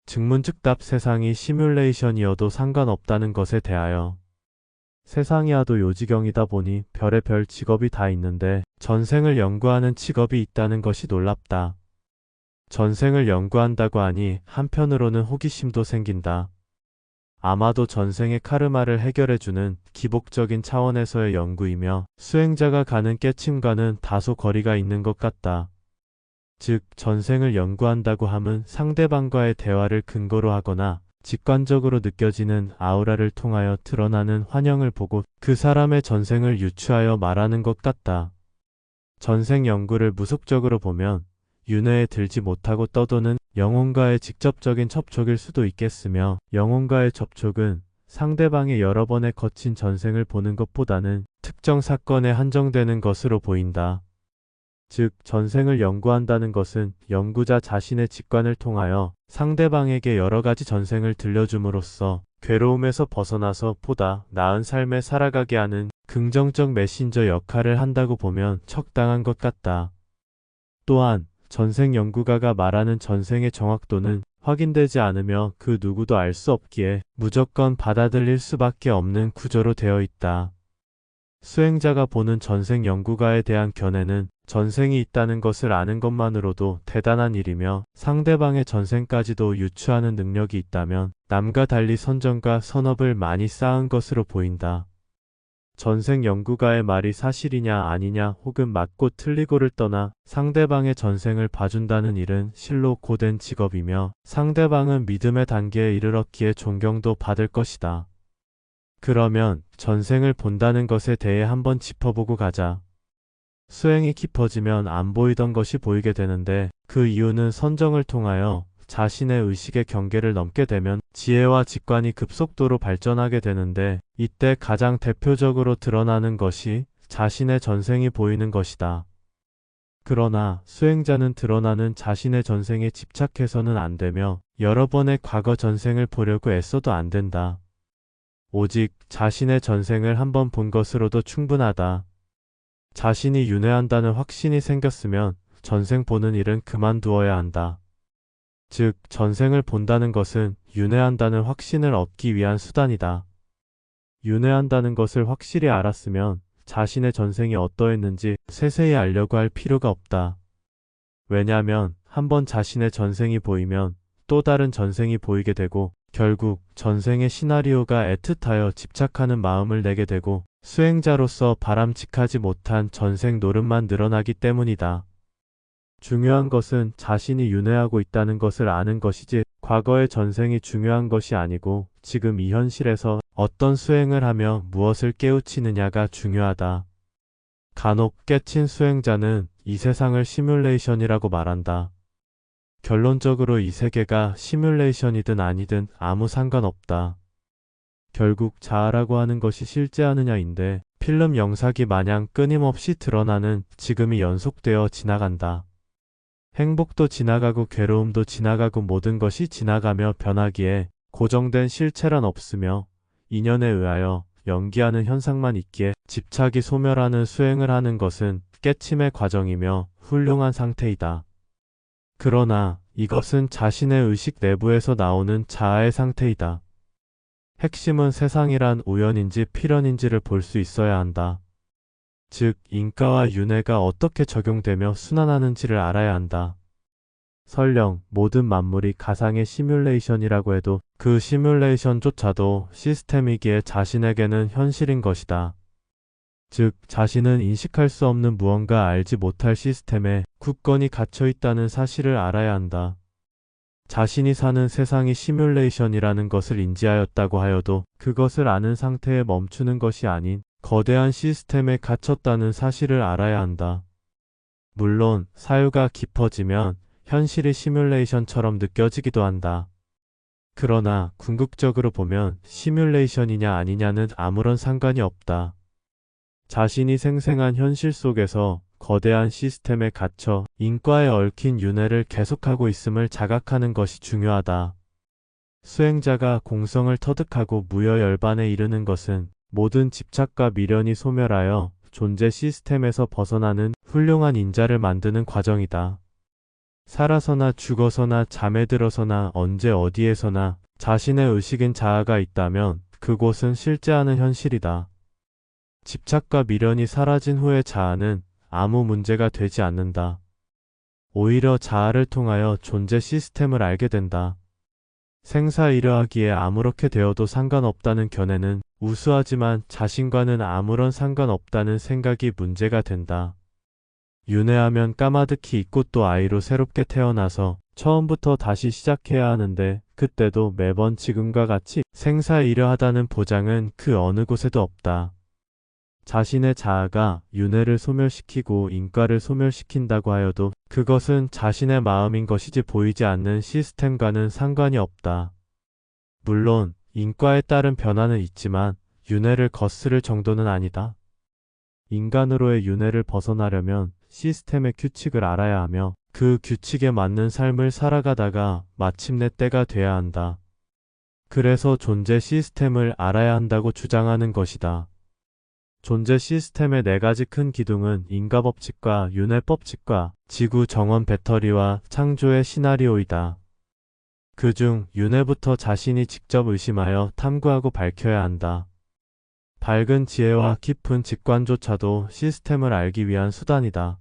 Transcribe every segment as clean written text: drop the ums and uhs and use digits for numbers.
증문즉답 세상이 시뮬레이션이어도 상관없다는 것에 대하여. 세상이야도 요지경이다 보니 별의별 직업이 다 있는데 전생을 연구하는 직업이 있다는 것이 놀랍다. 전생을 연구한다고 하니 한편으로는 호기심도 생긴다. 아마도 전생의 카르마를 해결해주는 기복적인 차원에서의 연구이며 수행자가 가는 깨침과는 다소 거리가 있는 것 같다. 즉, 전생을 연구한다고 함은 상대방과의 대화를 근거로 하거나 직관적으로 느껴지는 아우라를 통하여 드러나는 환영을 보고 그 사람의 전생을 유추하여 말하는 것 같다. 전생 연구를 무속적으로 보면 윤회에 들지 못하고 떠도는 영혼과의 직접적인 접촉일 수도 있겠으며, 영혼과의 접촉은 상대방의 여러 번의 거친 전생을 보는 것보다는 특정 사건에 한정되는 것으로 보인다. 즉, 전생을 연구한다는 것은 연구자 자신의 직관을 통하여 상대방에게 여러 가지 전생을 들려줌으로써 괴로움에서 벗어나서 보다 나은 삶을 살아가게 하는 긍정적 메신저 역할을 한다고 보면 적당한 것 같다. 또한 전생 연구가가 말하는 전생의 정확도는 확인되지 않으며 그 누구도 알 수 없기에 무조건 받아들일 수밖에 없는 구조로 되어 있다. 수행자가 보는 전생 연구가에 대한 견해는 전생이 있다는 것을 아는 것만으로도 대단한 일이며, 상대방의 전생까지도 유추하는 능력이 있다면 남과 달리 선정과 선업을 많이 쌓은 것으로 보인다. 전생 연구가의 말이 사실이냐 아니냐 혹은 맞고 틀리고를 떠나 상대방의 전생을 봐준다는 일은 실로 고된 직업이며, 상대방은 믿음의 단계에 이르렀기에 존경도 받을 것이다. 그러면 전생을 본다는 것에 대해 한번 짚어보고 가자. 수행이 깊어지면 안 보이던 것이 보이게 되는데, 그 이유는 선정을 통하여 자신의 의식의 경계를 넘게 되면 지혜와 직관이 급속도로 발전하게 되는데, 이때 가장 대표적으로 드러나는 것이 자신의 전생이 보이는 것이다. 그러나 수행자는 드러나는 자신의 전생에 집착해서는 안 되며 여러 번의 과거 전생을 보려고 애써도 안 된다. 오직 자신의 전생을 한번 본 것으로도 충분하다. 자신이 윤회한다는 확신이 생겼으면 전생 보는 일은 그만두어야 한다. 즉, 전생을 본다는 것은 윤회한다는 확신을 얻기 위한 수단이다. 윤회한다는 것을 확실히 알았으면 자신의 전생이 어떠했는지 세세히 알려고 할 필요가 없다. 왜냐하면 한번 자신의 전생이 보이면 또 다른 전생이 보이게 되고, 결국 전생의 시나리오가 애틋하여 집착하는 마음을 내게 되고 수행자로서 바람직하지 못한 전생 노름만 늘어나기 때문이다. 중요한 것은 자신이 윤회하고 있다는 것을 아는 것이지, 과거의 전생이 중요한 것이 아니고 지금 이 현실에서 어떤 수행을 하며 무엇을 깨우치느냐가 중요하다. 간혹 깨친 수행자는 이 세상을 시뮬레이션이라고 말한다. 결론적으로 이 세계가 시뮬레이션이든 아니든 아무 상관없다. 결국 자아라고 하는 것이 실제하느냐인데, 필름 영상이 마냥 끊임없이 드러나는 지금이 연속되어 지나간다. 행복도 지나가고 괴로움도 지나가고 모든 것이 지나가며 변하기에 고정된 실체란 없으며, 인연에 의하여 연기하는 현상만 있기에 집착이 소멸하는 수행을 하는 것은 깨침의 과정이며 훌륭한 상태이다. 그러나 이것은 자신의 의식 내부에서 나오는 자아의 상태이다. 핵심은 세상이란 우연인지 필연인지를 볼 수 있어야 한다. 즉, 인과와 윤회가 어떻게 적용되며 순환하는지를 알아야 한다. 설령 모든 만물이 가상의 시뮬레이션이라고 해도 그 시뮬레이션조차도 시스템이기에 자신에게는 현실인 것이다. 즉, 자신은 인식할 수 없는 무언가 알지 못할 시스템에 굳건히 갇혀 있다는 사실을 알아야 한다. 자신이 사는 세상이 시뮬레이션이라는 것을 인지하였다고 하여도 그것을 아는 상태에 멈추는 것이 아닌 거대한 시스템에 갇혔다는 사실을 알아야 한다. 물론 사유가 깊어지면 현실이 시뮬레이션처럼 느껴지기도 한다. 그러나 궁극적으로 보면 시뮬레이션이냐 아니냐는 아무런 상관이 없다. 자신이 생생한 현실 속에서 거대한 시스템에 갇혀 인과에 얽힌 윤회를 계속하고 있음을 자각하는 것이 중요하다. 수행자가 공성을 터득하고 무여열반에 이르는 것은 모든 집착과 미련이 소멸하여 존재 시스템에서 벗어나는 훌륭한 인자를 만드는 과정이다. 살아서나 죽어서나 잠에 들어서나 언제 어디에서나 자신의 의식인 자아가 있다면 그곳은 실제하는 현실이다. 집착과 미련이 사라진 후의 자아는 아무 문제가 되지 않는다. 오히려 자아를 통하여 존재 시스템을 알게 된다. 생사이러하기에 아무렇게 되어도 상관없다는 견해는 우수하지만 자신과는 아무런 상관없다는 생각이 문제가 된다. 윤회하면 까마득히 잊고 또 아이로 새롭게 태어나서 처음부터 다시 시작해야 하는데 그때도 매번 지금과 같이 생사이러하다는 보장은 그 어느 곳에도 없다. 자신의 자아가 윤회를 소멸시키고 인과를 소멸시킨다고 하여도 그것은 자신의 마음인 것이지 보이지 않는 시스템과는 상관이 없다. 물론 인과에 따른 변화는 있지만 윤회를 거스를 정도는 아니다. 인간으로의 윤회를 벗어나려면 시스템의 규칙을 알아야 하며 그 규칙에 맞는 삶을 살아가다가 마침내 때가 돼야 한다. 그래서 존재 시스템을 알아야 한다고 주장하는 것이다. 존재 시스템의 네 가지 큰 기둥은 인과법칙과 윤회법칙과 지구 정원 배터리와 창조의 시나리오이다. 그중 윤회부터 자신이 직접 의심하여 탐구하고 밝혀야 한다. 밝은 지혜와 깊은 직관조차도 시스템을 알기 위한 수단이다.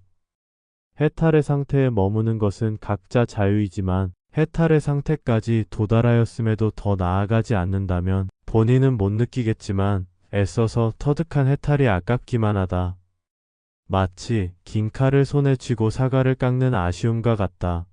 해탈의 상태에 머무는 것은 각자 자유이지만 해탈의 상태까지 도달하였음에도 더 나아가지 않는다면 본인은 못 느끼겠지만 애써서 터득한 해탈이 아깝기만 하다. 마치 긴 칼을 손에 쥐고 사과를 깎는 아쉬움과 같다.